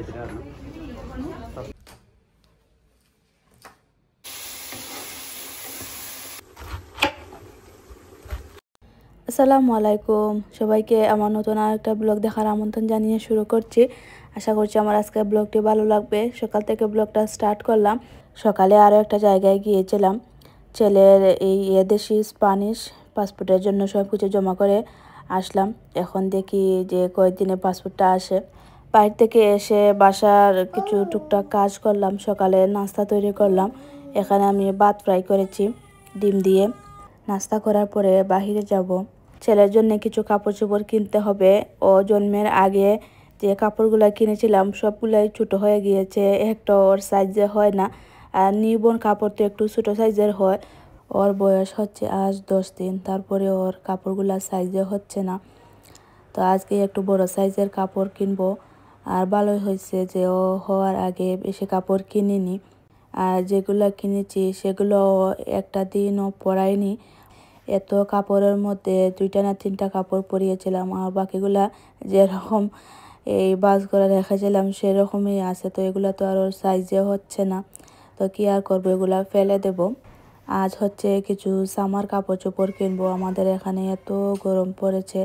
আসসালামু আলাইকুম সবাইকে আমার নতুন আরেকটা ব্লগ দেখার আমন্ত্রণ জানিয়ে শুরু করছি। আশা করছি আমার আজকের ব্লগটি ভালো লাগবে। সকাল থেকে ব্লগটা স্টার্ট করলাম। সকালে আরও একটা জায়গায় গিয়েছিলাম। ছেলের এই এদেশি স্প্যানিশ পাসপোর্টের জন্য সব কিছু জমা করে আসলাম। এখন দেখি যে কয়েকদিনে পাসপোর্টটা আসে। বাইরে থেকে এসে বাসার কিছু টুকটাক কাজ করলাম। সকালে নাস্তা তৈরি করলাম। এখানে আমি ভাত ফ্রাই করেছি ডিম দিয়ে। নাস্তা করার পরে বাহিরে যাব। ছেলের জন্য কিছু কাপড় চোপড় কিনতে হবে। ও জন্মের আগে যে কাপড়গুলো কিনেছিলাম সবগুলাই ছোটো হয়ে গিয়েছে, একটা ওর সাইজে হয় না। আর নিউবর্ন কাপড় তো একটু ছোটো সাইজের হয়। ওর বয়স হচ্ছে আজ 10 দিন, তারপরে ওর কাপড়গুলো সাইজে হচ্ছে না। তো আজকে একটু বড় সাইজের কাপড় কিনবো। আর ভালোই হয়েছে যে ও হওয়ার আগে বেশি কাপড় কিনিনি। আর যেগুলো কিনেছি সেগুলো একটা দিনও পরাইনি। এত কাপড়ের মধ্যে 2টা না 3টা কাপড় পরিয়েছিলাম, আর বাকিগুলা যেরকম এই বাস করে রেখেছিলাম সেরকমই আছে। তো এগুলো তো আর ওর সাইজে হচ্ছে না, তো কি আর করবো, এগুলা ফেলে দেব। আজ হচ্ছে কিছু সামার কাপড় চোপড় কিনবো। আমাদের এখানে এত গরম পড়েছে।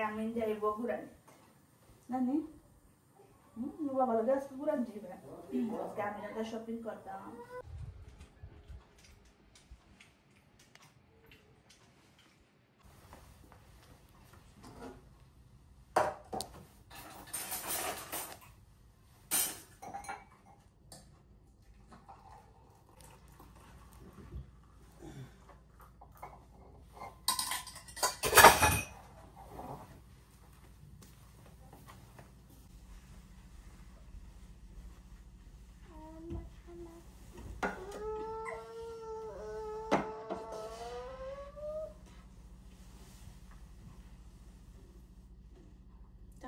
আমি যাইব ঘুরান নানি বাবা লাগে আজকে ঘুরান যাইবে। আজকে আমি একটা শপিং করতাম।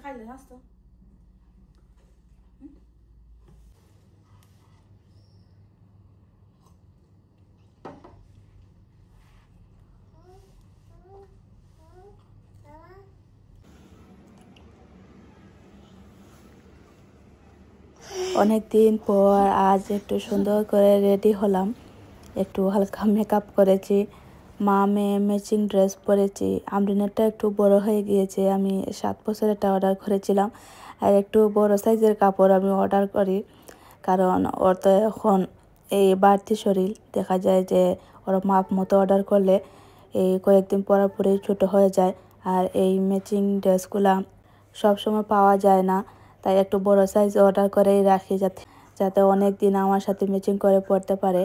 খাইলে নাস্তা অনেক দিন পর আজ একটু সুন্দর করে রেডি হলাম। একটু হালকা মেকআপ করেছি। মা মেয়ে ম্যাচিং ড্রেস পরেছি। আমরিনেরটা একটু বড় হয়ে গিয়েছে। আমি 7 বছরেরটা অর্ডার করেছিলাম। আর একটু বড় সাইজের কাপড় আমি অর্ডার করি, কারণ ওর তো এখন এই বাড়তি শরীর, দেখা যায় যে ওর মাপ মতো অর্ডার করলে এই কয়েকদিন পরার পরেই ছোটো হয়ে যায়। আর এই ম্যাচিং ড্রেসগুলা সবসময় পাওয়া যায় না, তাই একটু বড় সাইজ অর্ডার করেই রাখি, যাতে যাতে অনেক দিন আমার সাথে ম্যাচিং করে পড়তে পারে।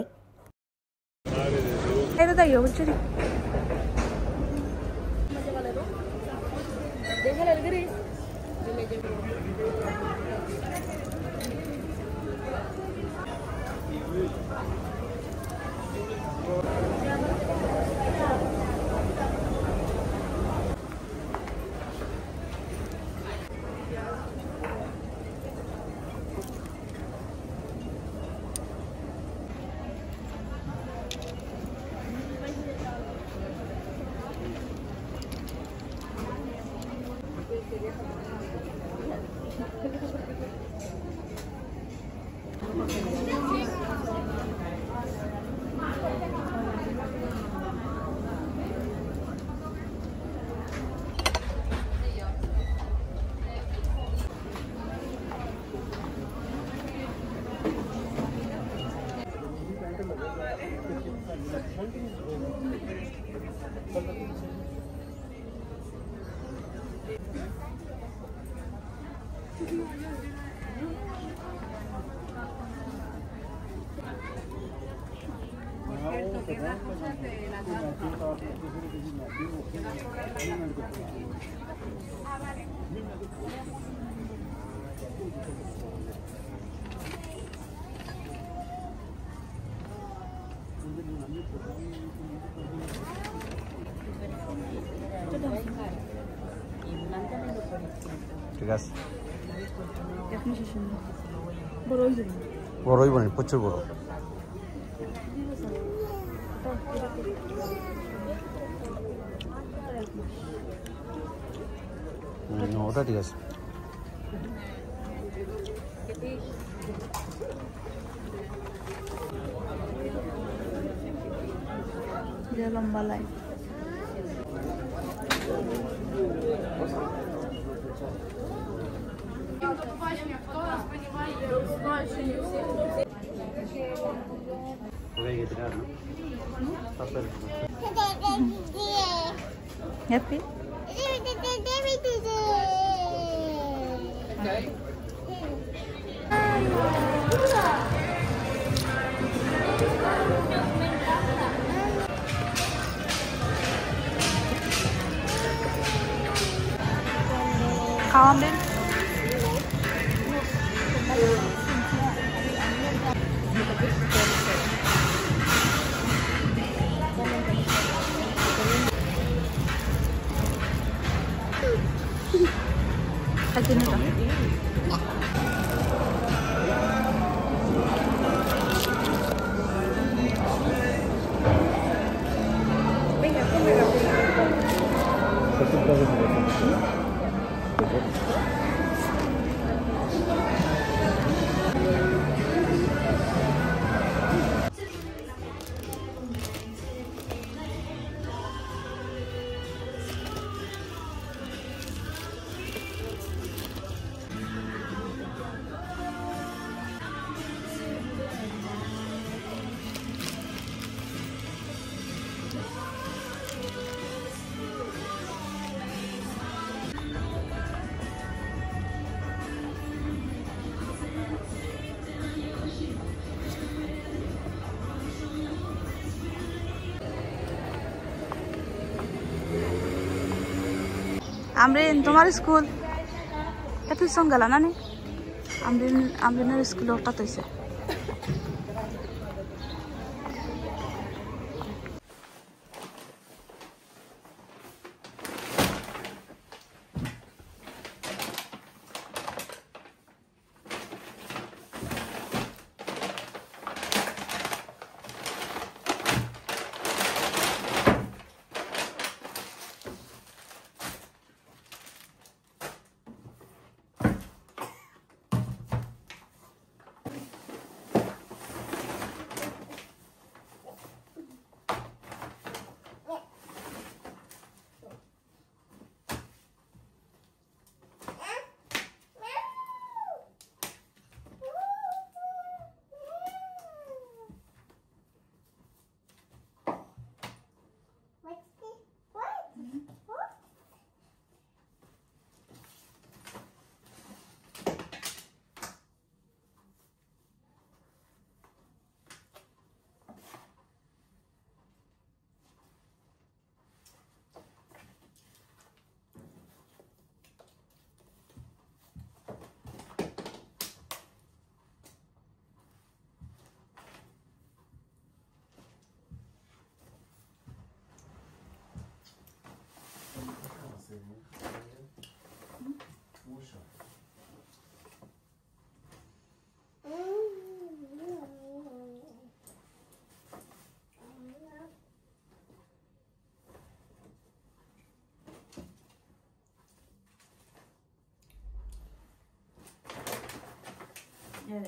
ঠিক আছে, বড়ই বানাই, প্রচুর বড়। ওটা ঠিক আছে। লম্বা line. Happy? Kawan din. Lagi na to. Amrin তোমার স্কুল এত সঙ্গে গেল না নি আমরিনের স্কুল হঠাৎ হয়েছে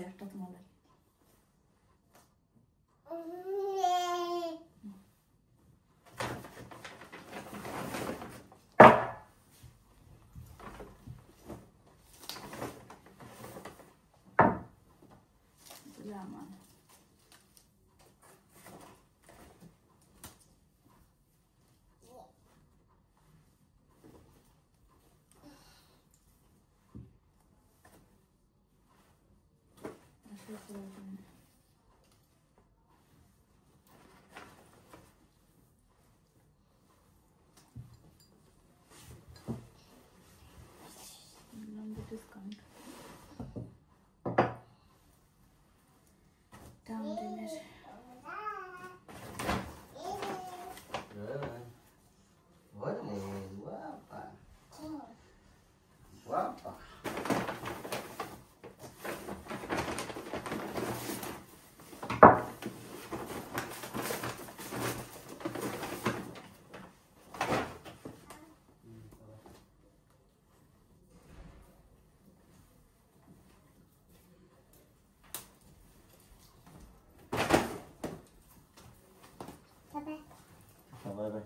একটা তোমাদের বাই বাই।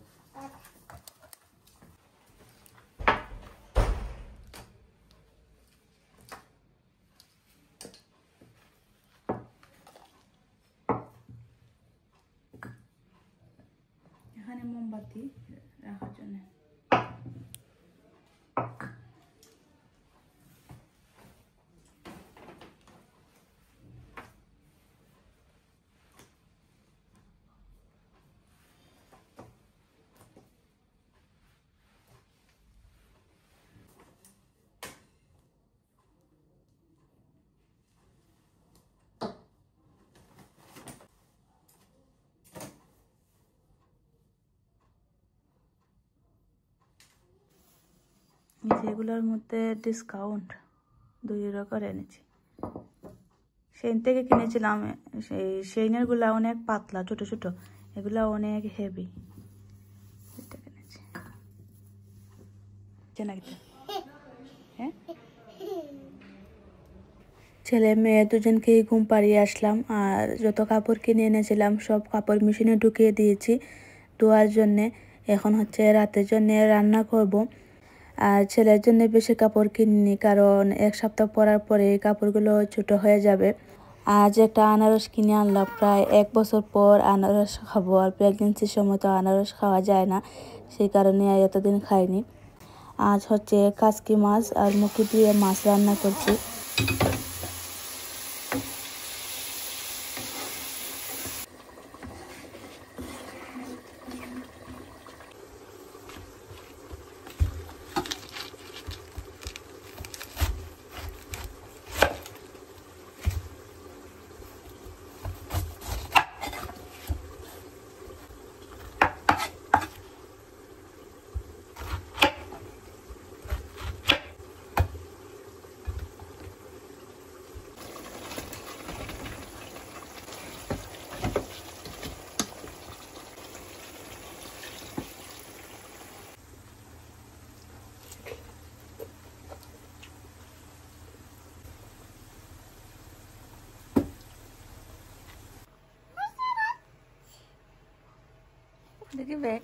এখানে মোমবাতি রাখার জন্য। যেগুলোর মধ্যে ডিসকাউন্ট 2 ইউরো করে এনেছি। সেইন থেকে কিনেছিলাম। সেইনের গুলা অনেক পাতলা ছোট ছোট, এগুলা অনেক হেভি। হ্যাঁ, ছেলে মেয়ে দুজনকেই ঘুম পাড়িয়ে আসলাম। আর যত কাপড় কিনে এনেছিলাম সব কাপড় মেশিনে ঢুকিয়ে দিয়েছি ধোয়ার জন্যে। এখন হচ্ছে রাতের জন্যে রান্না করব। আর ছেলের জন্য বেশি কাপড় কিনিনি, কারণ 1 সপ্তাহ পরার পরে এই কাপড়গুলো ছোট হয়ে যাবে। আজ একটা আনারস কিনে আনলাম, প্রায় 1 বছর পর আনারস খাবো। আর প্রেগনেন্সির সময় তো আনারস খাওয়া যায় না, সেই কারণে এতদিন খাইনি। আজ হচ্ছে কাসকি মাছ আর মুখি দিয়ে মাছ রান্না করছি। দেখি ব্যাগ